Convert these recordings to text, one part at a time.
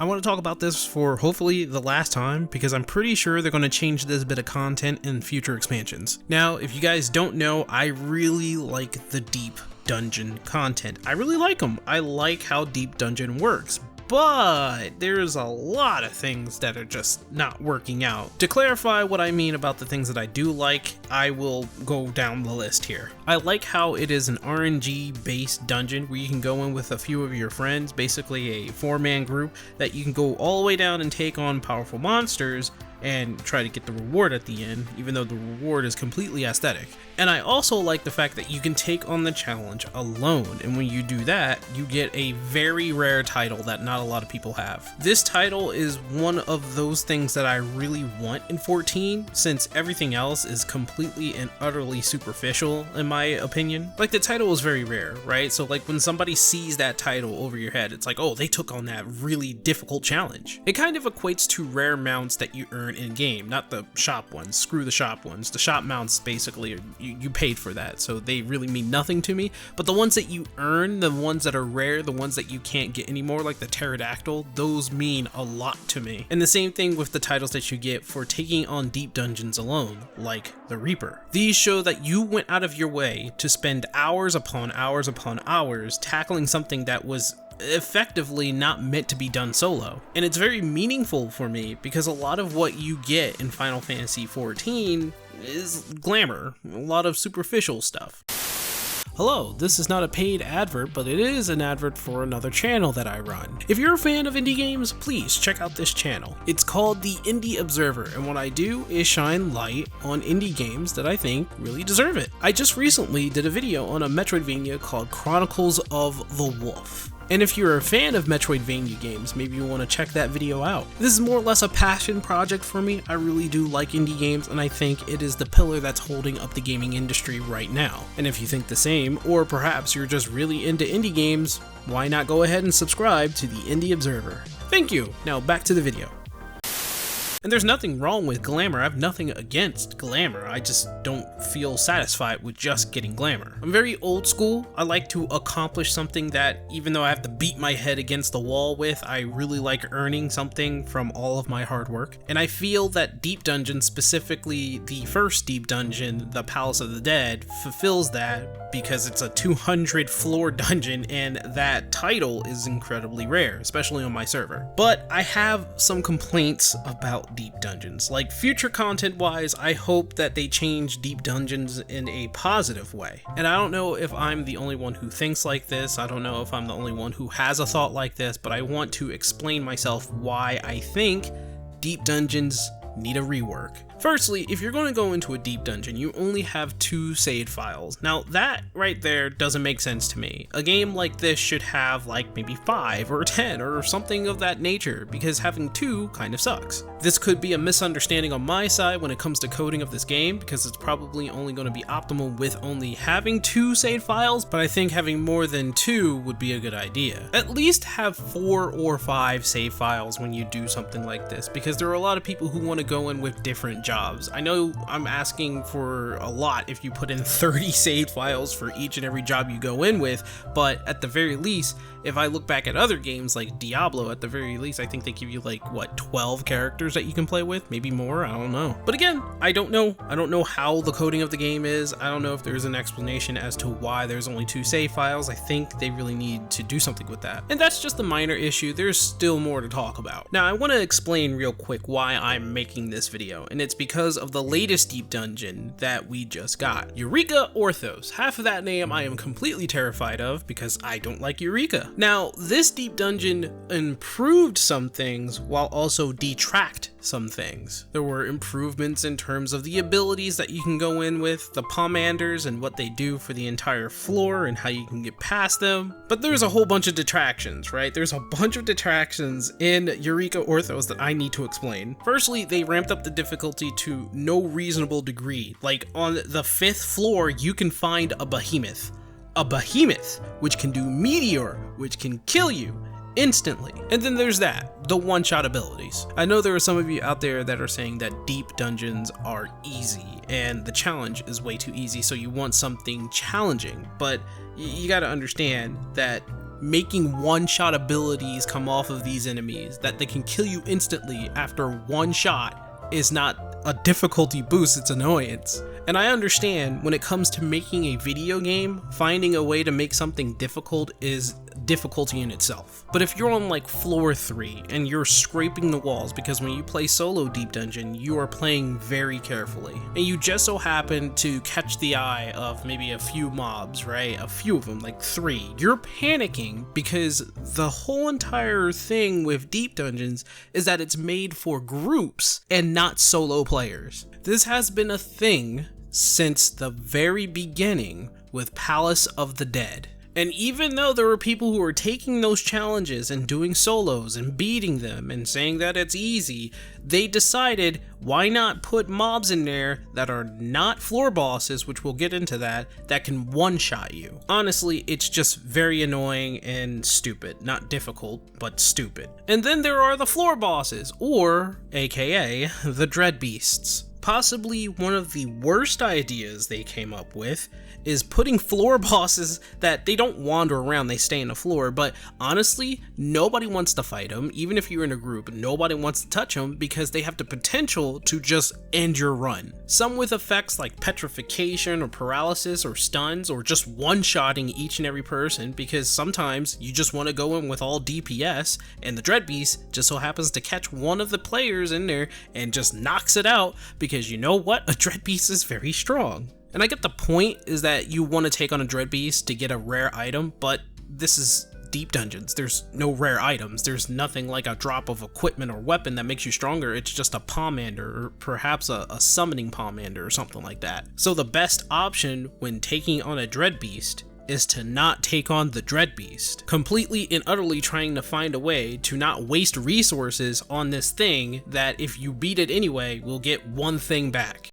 I want to talk about this for hopefully the last time because I'm pretty sure they're going to change this bit of content in future expansions. Now, if you guys don't know, I really like the deep dungeon content. I really like them. I like how deep dungeon works. But there's a lot of things that are just not working out. To clarify what I mean about the things that I do like, I will go down the list here. I like how it is an RNG based dungeon where you can go in with a few of your friends, basically a 4-man group that you can go all the way down and take on powerful monsters and try to get the reward at the end, even though the reward is completely aesthetic. And I also like the fact that you can take on the challenge alone, and when you do that, you get a very rare title that not a lot of people have. This title is one of those things that I really want in 14, since everything else is completely and utterly superficial in my opinion. Like, the title is very rare, right? So like when somebody sees that title over your head, it's like, oh, they took on that really difficult challenge. It kind of equates to rare mounts that you earn in game, not the shop ones. Screw the shop ones. The shop mounts basically you paid for that, so they really mean nothing to me. But the ones that you earn, the ones that are rare, the ones that you can't get anymore, like the pterodactyl, those mean a lot to me. And the same thing with the titles that you get for taking on deep dungeons alone, like the Reaper. These show that you went out of your way to spend hours upon hours upon hours tackling something that was effectively not meant to be done solo. And it's very meaningful for me because a lot of what you get in Final Fantasy XIV is glamour, a lot of superficial stuff. Hello, this is not a paid advert, but it is an advert for another channel that I run. If you're a fan of indie games, please check out this channel. It's called the Indie Observer, and what I do is shine light on indie games that I think really deserve it. I just recently did a video on a Metroidvania called Chronicles of the Wolf. And if you're a fan of Metroidvania games, maybe you want to check that video out. This is more or less a passion project for me. I really do like indie games, and I think it is the pillar that's holding up the gaming industry right now. And if you think the same, or perhaps you're just really into indie games, why not go ahead and subscribe to the Indie Observer. Thank you. Now back to the video. And there's nothing wrong with glamour. I have nothing against glamour. I just don't feel satisfied with just getting glamour. I'm very old school. I like to accomplish something that, even though I have to beat my head against the wall with, I really like earning something from all of my hard work. And I feel that Deep Dungeon, specifically the first Deep Dungeon, the Palace of the Dead, fulfills that because it's a 200 floor dungeon and that title is incredibly rare, especially on my server. But I have some complaints about deep dungeons. Like, future content wise, I hope that they change deep dungeons in a positive way. And I don't know if I'm the only one who thinks like this. I don't know if I'm the only one who has a thought like this, but I want to explain myself why I think deep dungeons need a rework. Firstly, if you're going to go into a deep dungeon, you only have 2 save files. Now that right there doesn't make sense to me. A game like this should have like maybe 5 or 10 or something of that nature, because having 2 kind of sucks. This could be a misunderstanding on my side when it comes to coding of this game, because it's probably only going to be optimal with only having 2 save files, but I think having more than 2 would be a good idea. At least have 4 or 5 save files when you do something like this, because there are a lot of people who want to go in with different jobs. I know I'm asking for a lot if you put in 30 saved files for each and every job you go in with, but at the very least, if I look back at other games like Diablo, at the very least, I think they give you like, what, 12 characters that you can play with? Maybe more? I don't know. But again, I don't know. I don't know how the coding of the game is. I don't know if there's an explanation as to why there's only 2 save files. I think they really need to do something with that. And that's just a minor issue. There's still more to talk about. Now, I want to explain real quick why I'm making this video, and it's because of the latest deep dungeon that we just got. Eureka Orthos. Half of that name I am completely terrified of because I don't like Eureka. Now, this deep dungeon improved some things while also detract some things. There were improvements in terms of the abilities that you can go in with, the pomanders and what they do for the entire floor and how you can get past them. But there's a whole bunch of detractions, right? There's a bunch of detractions in Eureka Orthos that I need to explain. Firstly, they ramped up the difficulty to no reasonable degree. Like, on the 5th floor, you can find a behemoth. A behemoth, which can do meteor, which can kill you instantly. And then there's that, the one-shot abilities. I know there are some of you out there that are saying that deep dungeons are easy and the challenge is way too easy, so you want something challenging, but you gotta understand that making one-shot abilities come off of these enemies that they can kill you instantly after one shot is not a difficulty boost, it's annoyance. And I understand when it comes to making a video game, finding a way to make something difficult is difficulty in itself. But if you're on like floor 3 and you're scraping the walls, because when you play solo Deep Dungeon, you are playing very carefully, and you just so happen to catch the eye of maybe a few mobs, right? A few of them, like 3. You're panicking because the whole entire thing with Deep Dungeons is that it's made for groups and not solo players. This has been a thing since the very beginning with Palace of the Dead. And even though there were people who were taking those challenges and doing solos and beating them and saying that it's easy, they decided, why not put mobs in there that are not floor bosses, which we'll get into that can one-shot you. Honestly, it's just very annoying and stupid. Not difficult, but stupid. And then there are the floor bosses, or aka the Dread Beasts. Possibly one of the worst ideas they came up with is putting floor bosses that they don't wander around, they stay on the floor, but honestly, nobody wants to fight them. Even if you're in a group, nobody wants to touch them because they have the potential to just end your run. Some with effects like petrification or paralysis or stuns, or just one-shotting each and every person, because sometimes you just want to go in with all DPS and the Dread Beast just so happens to catch one of the players in there and just knocks it out, because you know what? A Dread Beast is very strong. And I get the point is that you want to take on a Dread Beast to get a rare item, but this is Deep Dungeons. There's no rare items. There's nothing like a drop of equipment or weapon that makes you stronger. It's just a Pomander, or perhaps a summoning Pomander or something like that. So the best option when taking on a Dread Beast is to not take on the Dread Beast, completely and utterly trying to find a way to not waste resources on this thing that if you beat it anyway, will get one thing back.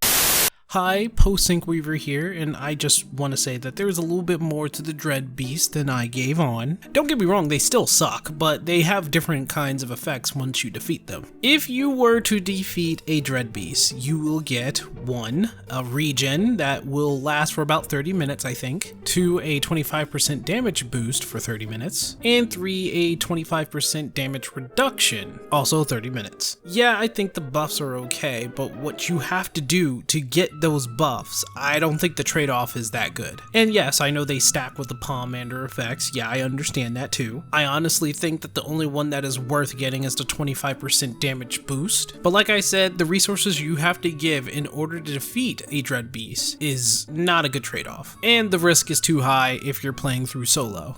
Hi, Post-Sync Weaver here, and I just want to say that there's a little bit more to the Dread Beast than I gave on. Don't get me wrong, they still suck, but they have different kinds of effects once you defeat them. If you were to defeat a Dread Beast, you will get 1, a regen that will last for about 30 minutes, I think, 2, a 25% damage boost for 30 minutes, and 3, a 25% damage reduction, also 30 minutes. Yeah, I think the buffs are okay, but what you have to do to get those buffs, I don't think the trade-off is that good. And yes, I know they stack with the Pomander effects, yeah, I understand that too. I honestly think that the only one that is worth getting is the 25% damage boost. But like I said, the resources you have to give in order to defeat a Dread Beast is not a good trade-off. And the risk is too high if you're playing through solo.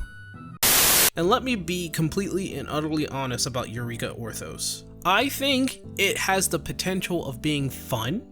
And let me be completely and utterly honest about Eureka Orthos. I think it has the potential of being fun,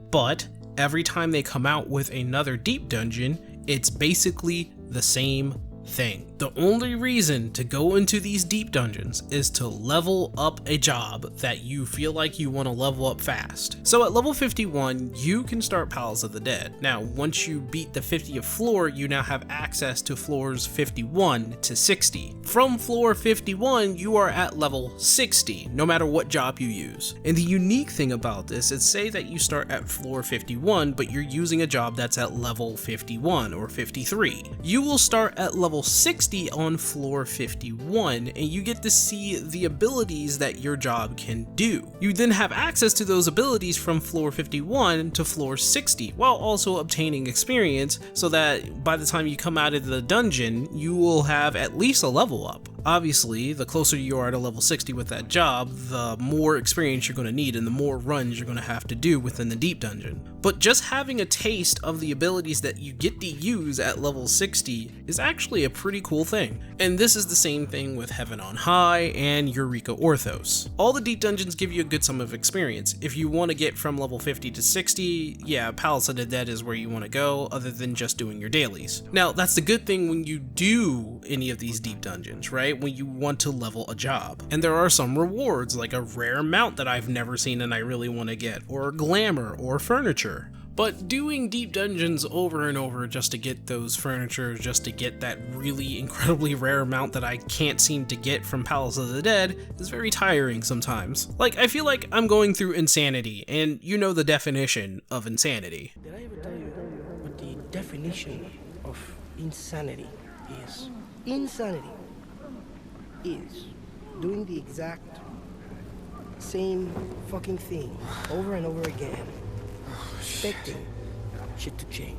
but every time they come out with another Deep Dungeon, it's basically the same thing. The only reason to go into these Deep Dungeons is to level up a job that you feel like you want to level up fast. So at level 51, you can start Palace of the Dead. Now, once you beat the 50th floor, you now have access to floors 51 to 60. From floor 51, you are at level 60, no matter what job you use. And the unique thing about this is, say that you start at floor 51, but you're using a job that's at level 51 or 53. You will start at level 60 on floor 51, and you get to see the abilities that your job can do. You then have access to those abilities from floor 51 to floor 60, while also obtaining experience, so that by the time you come out of the dungeon, you will have at least a level up. Obviously, the closer you are to level 60 with that job, the more experience you're going to need and the more runs you're going to have to do within the Deep Dungeon. But just having a taste of the abilities that you get to use at level 60 is actually a pretty cool thing. And this is the same thing with Heaven on High and Eureka Orthos. All the Deep Dungeons give you a good sum of experience. If you want to get from level 50 to 60, yeah, Palace of the Dead is where you want to go, other than just doing your dailies. Now, that's the good thing when you do any of these Deep Dungeons, right? When you want to level a job. And there are some rewards, like a rare mount that I've never seen and I really want to get, or glamour, or furniture. But doing Deep Dungeons over and over just to get those furniture, just to get that really incredibly rare mount that I can't seem to get from Palace of the Dead, is very tiring sometimes. Like, I feel like I'm going through insanity, and you know the definition of insanity. Did I ever tell you what the definition of insanity is? Insanity is doing the exact same fucking thing over and over again, expecting shit to change.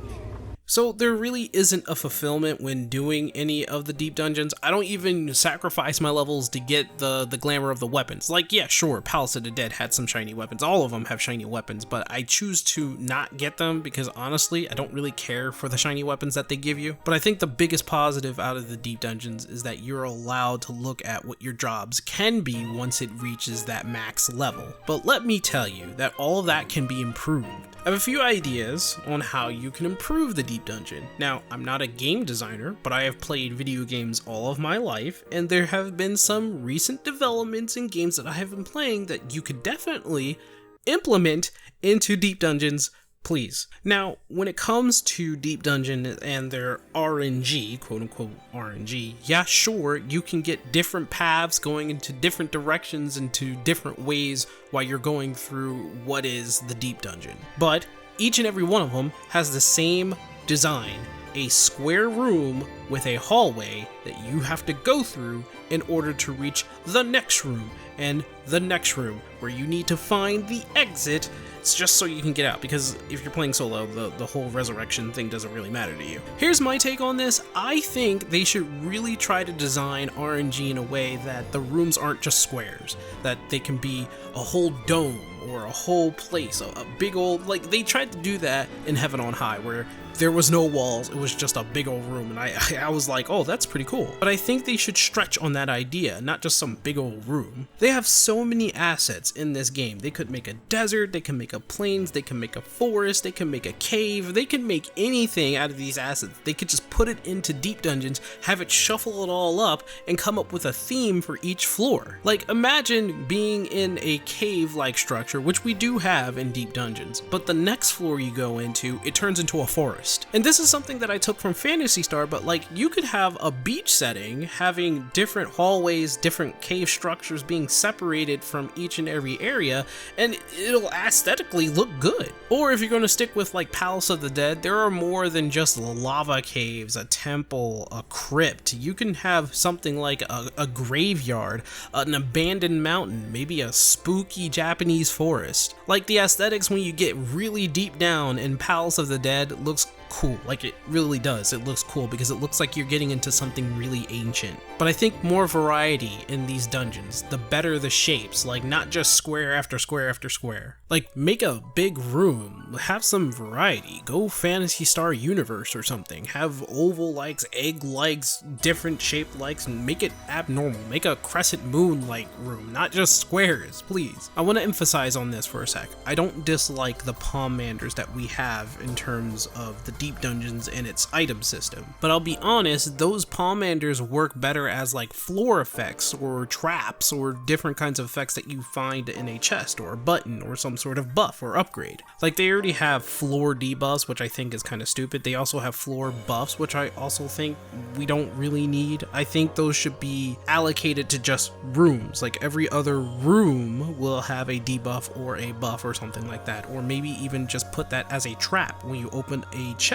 So there really isn't a fulfillment when doing any of the deep dungeons. I don't even sacrifice my levels to get the glamour of the weapons. Like, yeah, sure, Palace of the Dead had some shiny weapons. All of them have shiny weapons, but I choose to not get them because honestly, I don't really care for the shiny weapons that they give you. But I think the biggest positive out of the deep dungeons is that you're allowed to look at what your jobs can be once it reaches that max level. But let me tell you that all of that can be improved. I have a few ideas on how you can improve the deep dungeon. Now, I'm not a game designer, but I have played video games all of my life, and there have been some recent developments in games that I have been playing that you could definitely implement into deep dungeons, please. Now, when it comes to deep dungeon and their RNG, quote unquote RNG, yeah, sure, you can get different paths going into different directions into different ways while you're going through what is the deep dungeon. But each and every one of them has the same design, a square room with a hallway that you have to go through in order to reach the next room and the next room where you need to find the exit. It's just so you can get out, because if you're playing solo, the whole resurrection thing doesn't really matter to you. Here's my take on this. I think they should really try to design RNG in a way that the rooms aren't just squares, that they can be a whole dome or a whole place, a big old, like they tried to do that in Heaven on High, where there was no walls, it was just a big old room, and I was like, oh, that's pretty cool. But I think they should stretch on that idea, not just some big old room. They have so many assets in this game. They could make a desert, they can make a plains, they can make a forest, they can make a cave, they can make anything out of these assets. They could just put it into deep dungeons, have it shuffle it all up, and come up with a theme for each floor. Like, imagine being in a cave-like structure, which we do have in deep dungeons, but the next floor you go into, it turns into a forest. And this is something that I took from Phantasy Star, but like you could have a beach setting having different hallways, different cave structures being separated from each and every area, and it'll aesthetically look good. Or if you're going to stick with like Palace of the Dead, there are more than just lava caves, a temple, a crypt. You can have something like a graveyard, an abandoned mountain, maybe a spooky Japanese forest. Like the aesthetics when you get really deep down in Palace of the Dead looks cool. Like it really does. It looks cool because it looks like you're getting into something really ancient. But I think more variety in these dungeons, the better the shapes, like not just square after square after square. Like make a big room, have some variety, go Phantasy Star Universe or something, have oval likes, egg likes, different shaped likes, and make it abnormal. Make a crescent moon like room, not just squares, please. I want to emphasize on this for a sec. I don't dislike the Palmanders that we have in terms of the deep dungeons and its item system, but I'll be honest, those Palmanders work better as like floor effects or traps or different kinds of effects that you find in a chest or a button or some sort of buff or upgrade. Like they already have floor debuffs, which I think is kind of stupid. They also have floor buffs, which I also think we don't really need. I think those should be allocated to just rooms. Like every other room will have a debuff or a buff or something like that, or maybe even just put that as a trap when you open a chest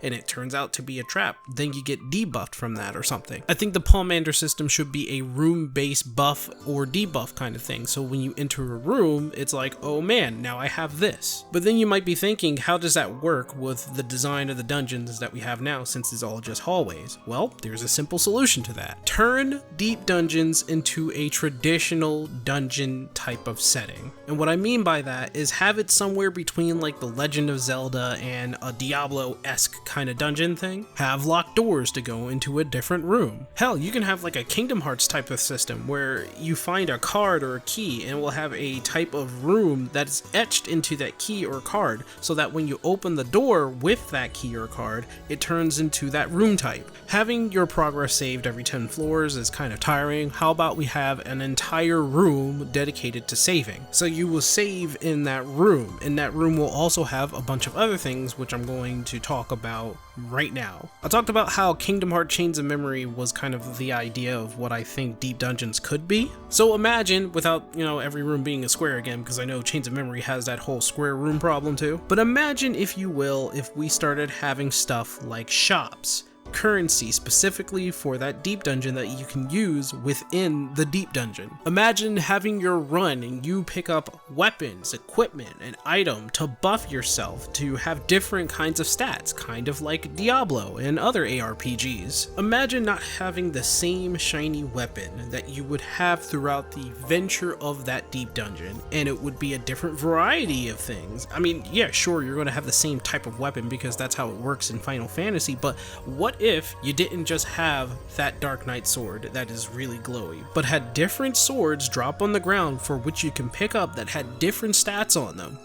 and it turns out to be a trap, then you get debuffed from that or something. I think the Palmander system should be a room-based buff or debuff kind of thing, so when you enter a room, it's like, oh man, now I have this. But then you might be thinking, how does that work with the design of the dungeons that we have now, since it's all just hallways? Well, there's a simple solution to that. Turn deep dungeons into a traditional dungeon type of setting. And what I mean by that is have it somewhere between like the Legend of Zelda and a Diablo-esque kind of dungeon thing. Have locked doors to go into a different room. Hell, you can have like a Kingdom Hearts type of system where you find a card or a key and it will have a type of room that's etched into that key or card, so that when you open the door with that key or card, it turns into that room type. Having your progress saved every 10 floors is kind of tiring. How about we have an entire room dedicated to saving? So you will save in that room, and that room will also have a bunch of other things which I'm going to talk about right now. I talked about how Kingdom Hearts Chains of Memory was kind of the idea of what I think deep dungeons could be. So imagine, without, every room being a square again, because I know Chains of Memory has that whole square room problem too, but imagine, if you will, if we started having stuff like shops, currency specifically for that deep dungeon that you can use within the deep dungeon. Imagine having your run and you pick up weapons, equipment, and item to buff yourself to have different kinds of stats, kind of like Diablo and other ARPGs. Imagine not having the same shiny weapon that you would have throughout the venture of that deep dungeon, and it would be a different variety of things. I mean, yeah, sure, you're going to have the same type of weapon because that's how it works in Final Fantasy, but what if you didn't just have that Dark Knight sword that is really glowy, but had different swords drop on the ground for which you can pick up that had different stats on them?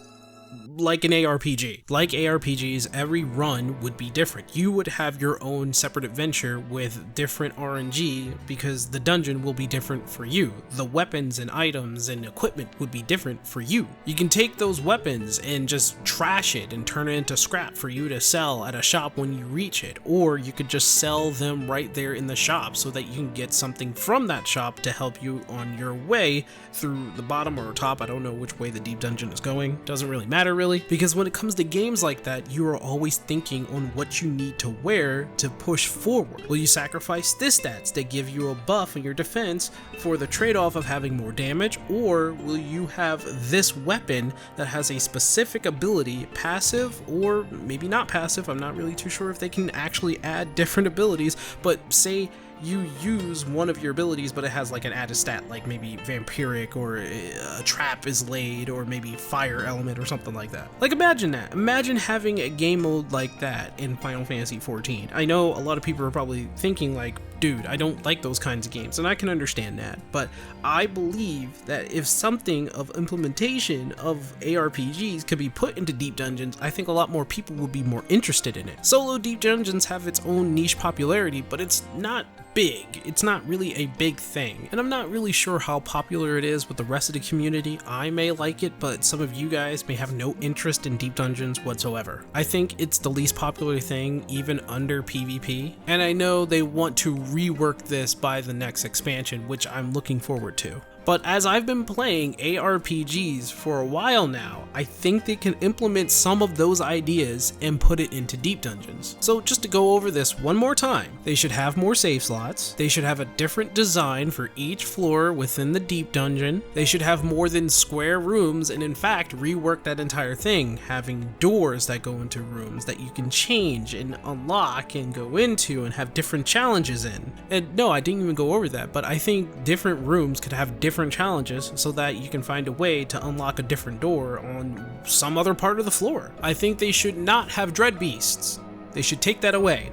Like an ARPG. Like ARPGs, every run would be different. You would have your own separate adventure with different RNG because the dungeon will be different for you. The weapons and items and equipment would be different for you. You can take those weapons and just trash it and turn it into scrap for you to sell at a shop when you reach it, or you could just sell them right there in the shop so that you can get something from that shop to help you on your way through the bottom or top. I don't know which way the deep dungeon is going. Doesn't really matter really, because when it comes to games like that, you are always thinking on what you need to wear to push forward. Will you sacrifice this stats that give you a buff in your defense for the trade-off of having more damage, or will you have this weapon that has a specific ability, passive or maybe not passive? I'm not really too sure if they can actually add different abilities, but say you use one of your abilities but it has like an added stat, like maybe vampiric, or a trap is laid, or maybe fire element or something like that. Like imagine that. Imagine having a game mode like that in Final Fantasy XIV. I know a lot of people are probably thinking like, dude, I don't like those kinds of games, and I can understand that, but I believe that if something of implementation of ARPGs could be put into deep dungeons, I think a lot more people would be more interested in it. Solo deep dungeons have its own niche popularity, but it's not big. It's not really a big thing, and I'm not really sure how popular it is with the rest of the community. I may like it, but some of you guys may have no interest in deep dungeons whatsoever. I think it's the least popular thing even under PvP, and I know they want to rework this by the next expansion, which I'm looking forward to. But as I've been playing ARPGs for a while now, I think they can implement some of those ideas and put it into deep dungeons. So just to go over this one more time, they should have more save slots, they should have a different design for each floor within the deep dungeon, they should have more than square rooms, and in fact rework that entire thing, having doors that go into rooms that you can change and unlock and go into and have different challenges in. And no, I didn't even go over that, but I think different rooms could have different challenges so that you can find a way to unlock a different door on some other part of the floor. I think they should not have dread beasts. They should take that away,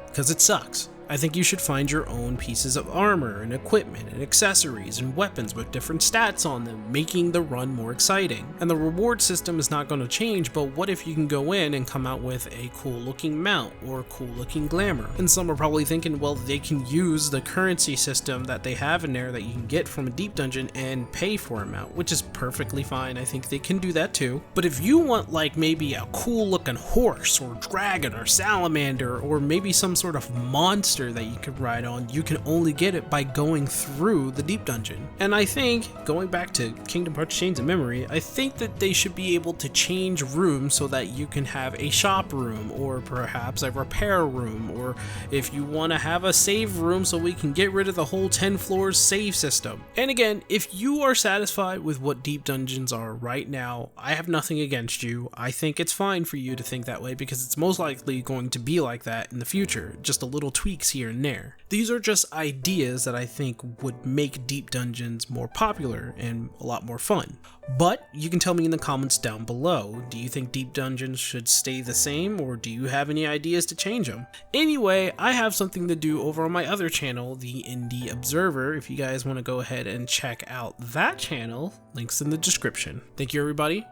because it sucks. I think you should find your own pieces of armor and equipment and accessories and weapons with different stats on them, making the run more exciting. And the reward system is not going to change, but what if you can go in and come out with a cool looking mount or a cool looking glamour? And some are probably thinking, well, they can use the currency system that they have in there that you can get from a deep dungeon and pay for a mount, which is perfectly fine. I think they can do that too. But if you want like maybe a cool looking horse or dragon or salamander, or maybe some sort of monster that you could ride on, you can only get it by going through the deep dungeon. And I think, going back to Kingdom Hearts Chains of Memory, I think that they should be able to change rooms so that you can have a shop room, or perhaps a repair room, or if you want to have a save room so we can get rid of the whole 10 floors save system. And again, if you are satisfied with what deep dungeons are right now, I have nothing against you. I think it's fine for you to think that way because it's most likely going to be like that in the future, just a little tweaks here and there. These are just ideas that I think would make deep dungeons more popular and a lot more fun. But you can tell me in the comments down below, do you think deep dungeons should stay the same, or do you have any ideas to change them? Anyway, I have something to do over on my other channel, the Indie Observer. If you guys want to go ahead and check out that channel, links in the description. Thank you everybody,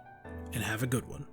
and have a good one.